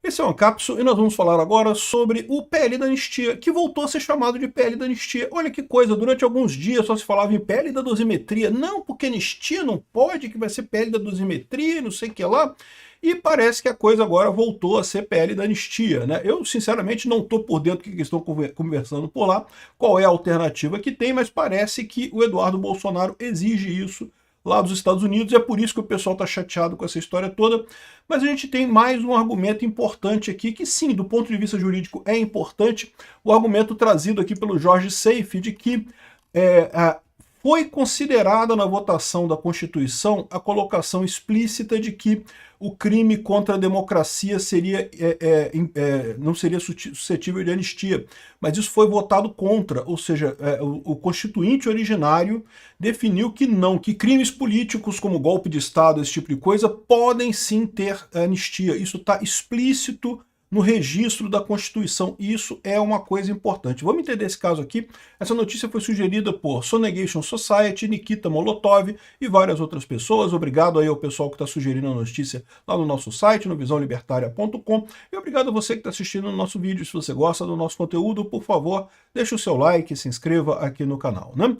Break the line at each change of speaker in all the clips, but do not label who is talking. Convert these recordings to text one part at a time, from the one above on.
Esse é o Ancapso e nós vamos falar agora sobre o PL da anistia, que voltou a ser chamado de PL da anistia. Olha que coisa, durante alguns dias só se falava em PL da dosimetria. Não, porque anistia não pode, que vai ser PL da dosimetria, não sei o que lá. E parece que a coisa agora voltou a ser PL da anistia, né? Eu, sinceramente, não estou por dentro do que eles estão conversando por lá, qual é a alternativa que tem, mas parece que o Eduardo Bolsonaro exige isso lá dos Estados Unidos, é por isso que o pessoal está chateado com essa história toda. Mas a gente tem mais um argumento importante aqui, que sim, do ponto de vista jurídico é importante, o argumento trazido aqui pelo Jorge Seife, de que foi considerada na votação da Constituição a colocação explícita de que o crime contra a democracia não seria suscetível de anistia, mas isso foi votado contra, ou seja, o constituinte originário definiu que não, que crimes políticos como golpe de Estado, esse tipo de coisa, podem sim ter anistia. Isso está explícito no registro da Constituição, e isso é uma coisa importante. Vamos entender esse caso aqui. Essa notícia foi sugerida por Sonegation Society, Nikita Molotov e várias outras pessoas. Obrigado aí ao pessoal que está sugerindo a notícia lá no nosso site, no visãolibertaria.com, e obrigado a você que está assistindo o nosso vídeo. Se você gosta do nosso conteúdo, por favor, deixe o seu like e se inscreva aqui no canal, né?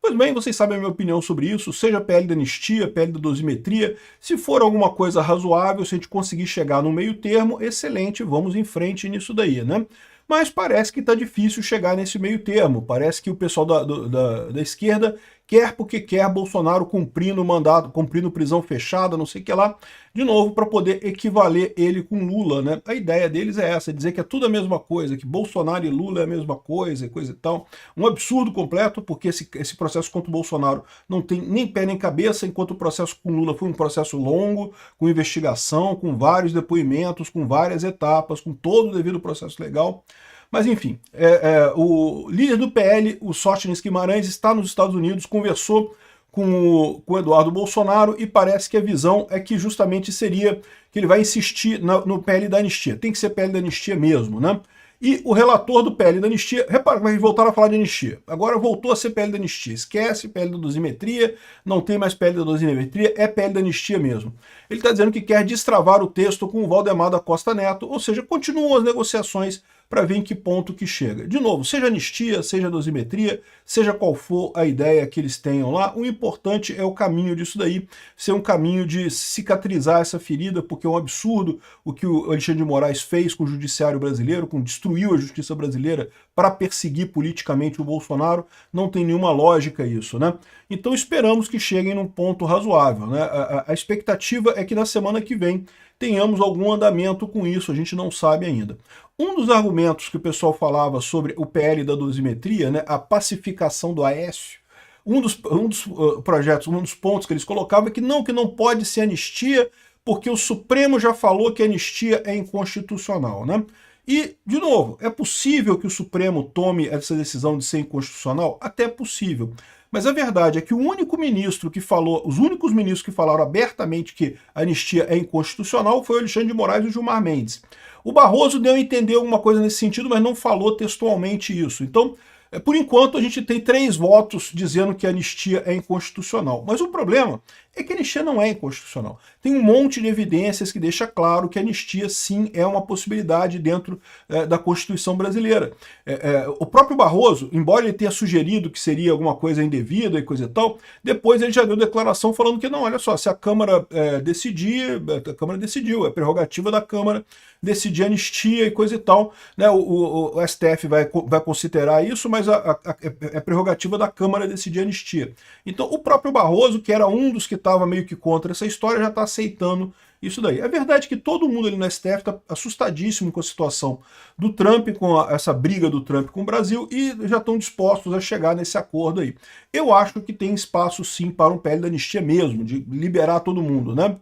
Pois bem, vocês sabem a minha opinião sobre isso, seja PL da anistia, PL da dosimetria. Se for alguma coisa razoável, se a gente conseguir chegar no meio termo, excelente, vamos em frente nisso daí, né? Mas parece que está difícil chegar nesse meio termo. Parece que o pessoal da esquerda quer porque quer Bolsonaro cumprindo mandato, cumprindo prisão fechada, não sei o que lá, de novo, para poder equivaler ele com Lula, né? A ideia deles é essa, dizer que é tudo a mesma coisa, que Bolsonaro e Lula é a mesma coisa, coisa e tal. Um absurdo completo, porque esse processo contra o Bolsonaro não tem nem pé nem cabeça, enquanto o processo com Lula foi um processo longo, com investigação, com vários depoimentos, com várias etapas, com todo o devido processo legal. Mas enfim, o líder do PL, o Sóstenes Guimarães, está nos Estados Unidos, conversou com o Eduardo Bolsonaro e parece que a visão é que justamente seria que ele vai insistir no PL da anistia. Tem que ser PL da anistia mesmo, né? E o relator do PL da anistia, repara, mas voltaram a falar de anistia. Agora voltou a ser PL da anistia. Esquece PL da dosimetria, não tem mais PL da dosimetria, é PL da anistia mesmo. Ele está dizendo que quer destravar o texto com o Valdemar da Costa Neto, ou seja, continuam as negociações para ver em que ponto que chega. De novo, seja anistia, seja dosimetria, seja qual for a ideia que eles tenham lá, o importante é o caminho disso daí, ser um caminho de cicatrizar essa ferida, porque é um absurdo o que o Alexandre de Moraes fez com o judiciário brasileiro, destruiu a justiça brasileira para perseguir politicamente o Bolsonaro, não tem nenhuma lógica isso, né? Então esperamos que cheguem num ponto razoável, né? A expectativa é que na semana que vem tenhamos algum andamento com isso, a gente não sabe ainda. Um dos argumentos que o pessoal falava sobre o PL da dosimetria, né, a pacificação do Aécio, um dos projetos, um dos pontos que eles colocavam é que não pode ser anistia, porque o Supremo já falou que a anistia é inconstitucional, né? E, de novo, é possível que o Supremo tome essa decisão de ser inconstitucional? Até é possível. Mas a verdade é que o único ministro que falou, os únicos ministros que falaram abertamente que a anistia é inconstitucional foi o Alexandre de Moraes e o Gilmar Mendes. O Barroso deu a entender alguma coisa nesse sentido, mas não falou textualmente isso. Então, por enquanto, a gente tem 3 votos dizendo que a anistia é inconstitucional. Mas o problema é que a anistia não é inconstitucional. Tem um monte de evidências que deixa claro que a anistia, sim, é uma possibilidade dentro da Constituição brasileira. O próprio Barroso, embora ele tenha sugerido que seria alguma coisa indevida e coisa e tal, depois ele já deu declaração falando que não, olha só, se a Câmara decidir, a Câmara decidiu, é prerrogativa da Câmara decidir anistia e coisa e tal, né? O STF vai considerar isso, mas é prerrogativa da Câmara decidir anistia. Então o próprio Barroso, que era um dos que estava meio que contra essa história, já está aceitando isso daí. É verdade que todo mundo ali no STF está assustadíssimo com a situação do Trump, com essa briga do Trump com o Brasil, e já estão dispostos a chegar nesse acordo aí. Eu acho que tem espaço sim para um PL da anistia mesmo, de liberar todo mundo, né?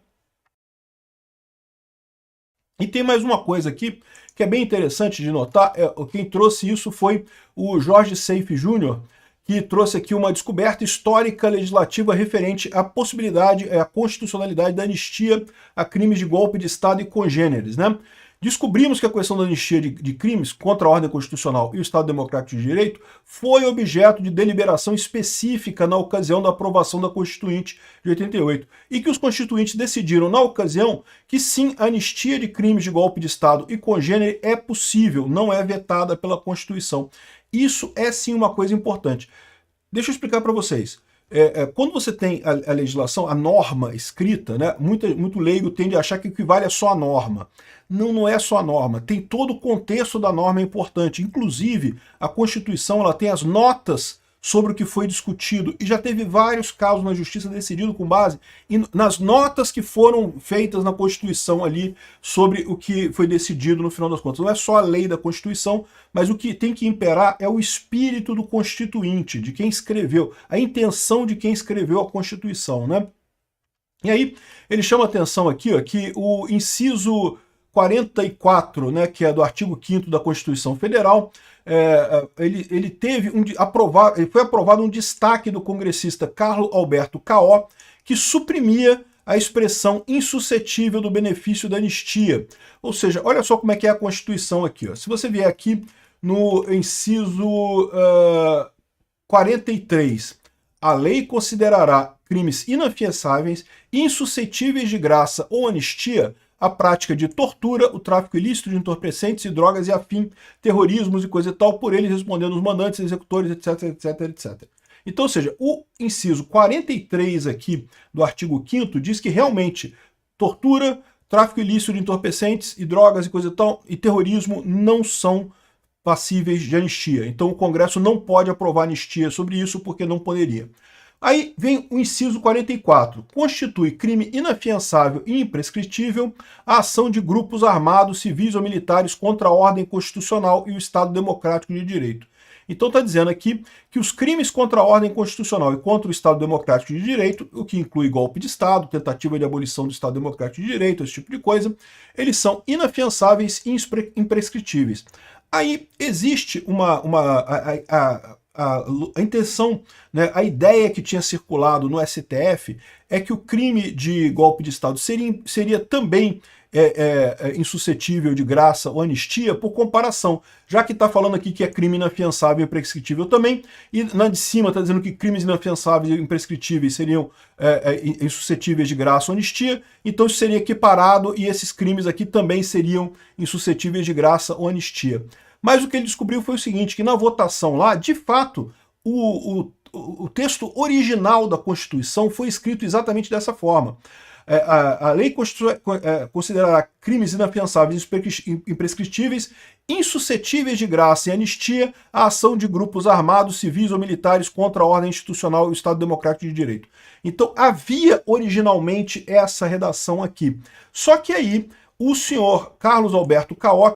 E tem mais uma coisa aqui que é bem interessante de notar, quem trouxe isso foi o Jorge Seife Júnior, que trouxe aqui uma descoberta histórica legislativa referente à possibilidade, à constitucionalidade da anistia a crimes de golpe de Estado e congêneres, né? Descobrimos que a questão da anistia de crimes contra a ordem constitucional e o Estado Democrático de Direito foi objeto de deliberação específica na ocasião da aprovação da Constituinte de 88, e que os constituintes decidiram, na ocasião, que sim, a anistia de crimes de golpe de Estado e congênere é possível, não é vetada pela Constituição. Isso é sim uma coisa importante. Deixa eu explicar para vocês. Quando você tem a legislação, a norma escrita, né, muito leigo tende a achar que equivale a só a norma. Não, não é só a norma. Tem todo o contexto da norma é importante. Inclusive, a Constituição ela tem as notas sobre o que foi discutido, e já teve vários casos na Justiça decidido com base nas notas que foram feitas na Constituição ali sobre o que foi decidido no final das contas. Não é só a lei da Constituição, mas o que tem que imperar é o espírito do constituinte, de quem escreveu, a intenção de quem escreveu a Constituição, né? E aí, ele chama atenção aqui, ó, que o inciso 44, né, que é do artigo 5º da Constituição Federal, ele foi aprovado um destaque do congressista Carlos Alberto Caó, que suprimia a expressão insuscetível do benefício da anistia. Ou seja, olha só como é que é a Constituição aqui. Ó. Se você vier aqui no inciso 43, a lei considerará crimes inafiançáveis, insuscetíveis de graça ou anistia, a prática de tortura, o tráfico ilícito de entorpecentes e drogas e afim, terrorismos e coisa e tal, por eles respondendo os mandantes, executores, etc, etc, etc. Então, ou seja, o inciso 43 aqui do artigo 5º diz que realmente tortura, tráfico ilícito de entorpecentes e drogas e coisa e tal, e terrorismo não são passíveis de anistia. Então o Congresso não pode aprovar anistia sobre isso porque não poderia. Aí vem o inciso 44. Constitui crime inafiançável e imprescritível a ação de grupos armados, civis ou militares contra a ordem constitucional e o Estado Democrático de Direito. Então está dizendo aqui que os crimes contra a ordem constitucional e contra o Estado Democrático de Direito, o que inclui golpe de Estado, tentativa de abolição do Estado Democrático de Direito, esse tipo de coisa, eles são inafiançáveis e imprescritíveis. Aí existe a intenção, né, a ideia que tinha circulado no STF é que o crime de golpe de Estado seria também insuscetível de graça ou anistia por comparação, já que está falando aqui que é crime inafiançável e imprescritível também, e na de cima está dizendo que crimes inafiançáveis e imprescritíveis seriam insuscetíveis de graça ou anistia, então isso seria equiparado e esses crimes aqui também seriam insuscetíveis de graça ou anistia. Mas o que ele descobriu foi o seguinte, que na votação lá, de fato, o texto original da Constituição foi escrito exatamente dessa forma. A lei considerará crimes inafiançáveis e imprescritíveis, insuscetíveis de graça e anistia, a ação de grupos armados, civis ou militares contra a ordem institucional e o Estado Democrático de Direito. Então havia originalmente essa redação aqui. Só que aí o senhor Carlos Alberto Caó,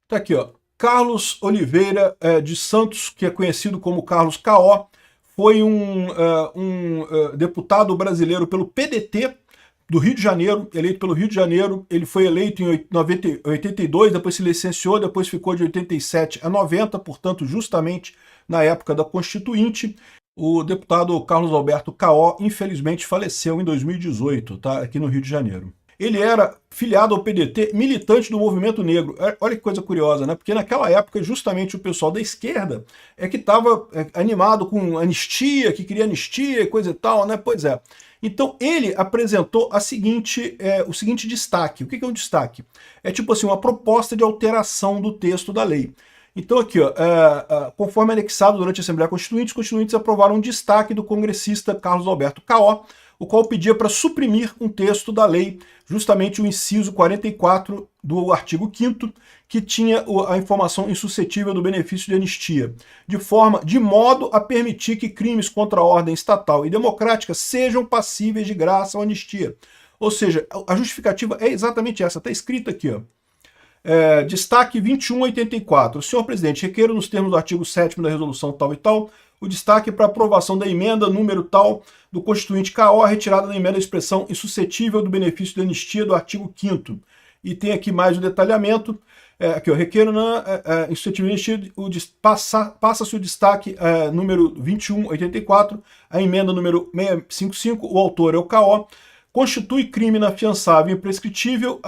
tá aqui, ó, Carlos Oliveira de Santos, que é conhecido como Carlos Caó, foi um deputado brasileiro pelo PDT do Rio de Janeiro, eleito pelo Rio de Janeiro. Ele foi eleito em 82, depois se licenciou, depois ficou de 87 a 90, portanto, justamente na época da Constituinte. O deputado Carlos Alberto Caó, infelizmente, faleceu em 2018, tá? Aqui no Rio de Janeiro. Ele era filiado ao PDT, militante do movimento negro. Olha que coisa curiosa, né? Porque naquela época, justamente o pessoal da esquerda é que estava animado com anistia, que queria anistia e coisa e tal, né? Pois é. Então ele apresentou o seguinte destaque. O que é um destaque? É tipo assim, uma proposta de alteração do texto da lei. Então aqui, ó, conforme anexado durante a Assembleia Constituinte, os constituintes aprovaram um destaque do congressista Carlos Alberto Caó, o qual pedia para suprimir um texto da lei, justamente o inciso 44 do artigo 5º, que tinha a informação insuscetível do benefício de anistia, de modo a permitir que crimes contra a ordem estatal e democrática sejam passíveis de graça ou anistia. Ou seja, a justificativa é exatamente essa, está escrita aqui, ó. Destaque 2184. Senhor presidente, requeiro nos termos do artigo 7º da resolução tal e tal, o destaque para aprovação da emenda número tal do Constituinte Caó, retirada da emenda a expressão insuscetível do benefício de anistia do artigo 5º. E tem aqui mais o detalhamento. Aqui, ó, requeiro na insuscetível de anistia, passa-se o destaque número 2184, a emenda número 655, o autor é o Caó, constitui crime inafiançável e imprescritível,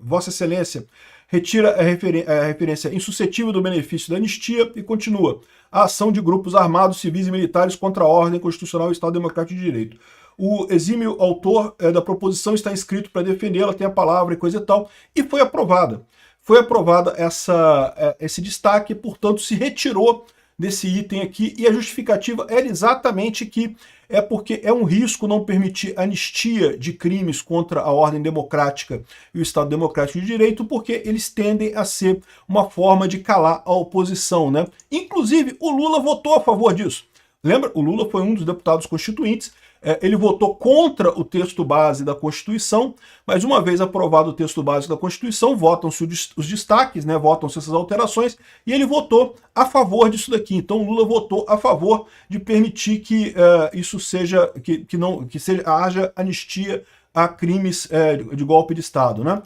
Vossa Excelência retira a referência insuscetível do benefício da anistia e continua. A ação de grupos armados, civis e militares contra a ordem constitucional e o Estado Democrático de Direito. O exímio autor da proposição está inscrito para defendê-la, tem a palavra e coisa e tal, e foi aprovada. Foi aprovada esse destaque, portanto, se retirou desse item aqui, e a justificativa era exatamente que é porque é um risco não permitir anistia de crimes contra a ordem democrática e o Estado Democrático de Direito, porque eles tendem a ser uma forma de calar a oposição, né? Inclusive, o Lula votou a favor disso. Lembra? O Lula foi um dos deputados constituintes, ele votou contra o texto base da Constituição, mas uma vez aprovado o texto base da Constituição, votam-se os destaques, né, votam-se essas alterações, e ele votou a favor disso daqui. Então o Lula votou a favor de permitir que isso seja, haja anistia a crimes de golpe de Estado, né?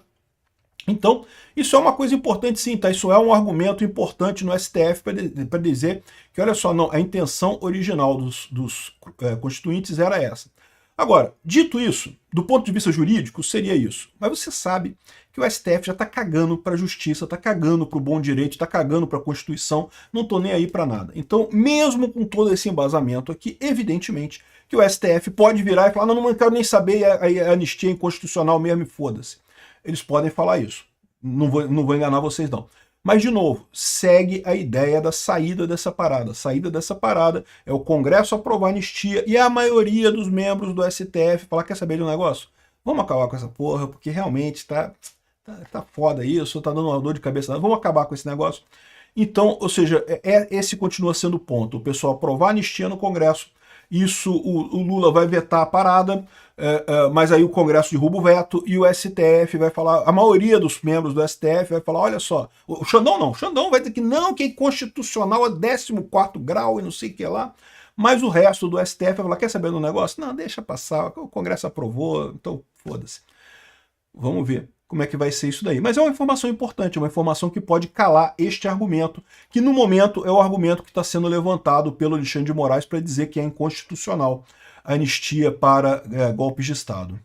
Então, isso é uma coisa importante sim, tá? Isso é um argumento importante no STF para dizer que, olha só, não, a intenção original dos constituintes era essa. Agora, dito isso, do ponto de vista jurídico, seria isso. Mas você sabe que o STF já está cagando para a justiça, está cagando para o bom direito, está cagando para a Constituição, não estou nem aí para nada. Então, mesmo com todo esse embasamento aqui, evidentemente que o STF pode virar e falar, não quero nem saber, a anistia é inconstitucional mesmo e foda-se. Eles podem falar isso. Não vou enganar vocês, não. Mas, de novo, segue a ideia da saída dessa parada. A saída dessa parada é o Congresso aprovar a anistia e a maioria dos membros do STF falar, quer saber de um negócio? Vamos acabar com essa porra, porque realmente tá foda isso, tá dando uma dor de cabeça. Vamos acabar com esse negócio. Então, ou seja, esse continua sendo o ponto. O pessoal aprovar a anistia no Congresso, isso o Lula vai vetar a parada, mas aí o Congresso derruba o veto e o STF vai falar, a maioria dos membros do STF vai falar, olha só, o Xandão não, o Xandão vai dizer que não, que é inconstitucional a 14º grau e não sei o que lá, mas o resto do STF vai falar, quer saber do negócio? Não, deixa passar, o Congresso aprovou, então foda-se. Vamos ver como é que vai ser isso daí. Mas é uma informação importante, uma informação que pode calar este argumento, que no momento é o argumento que está sendo levantado pelo Alexandre de Moraes para dizer que é inconstitucional a anistia para golpes de Estado.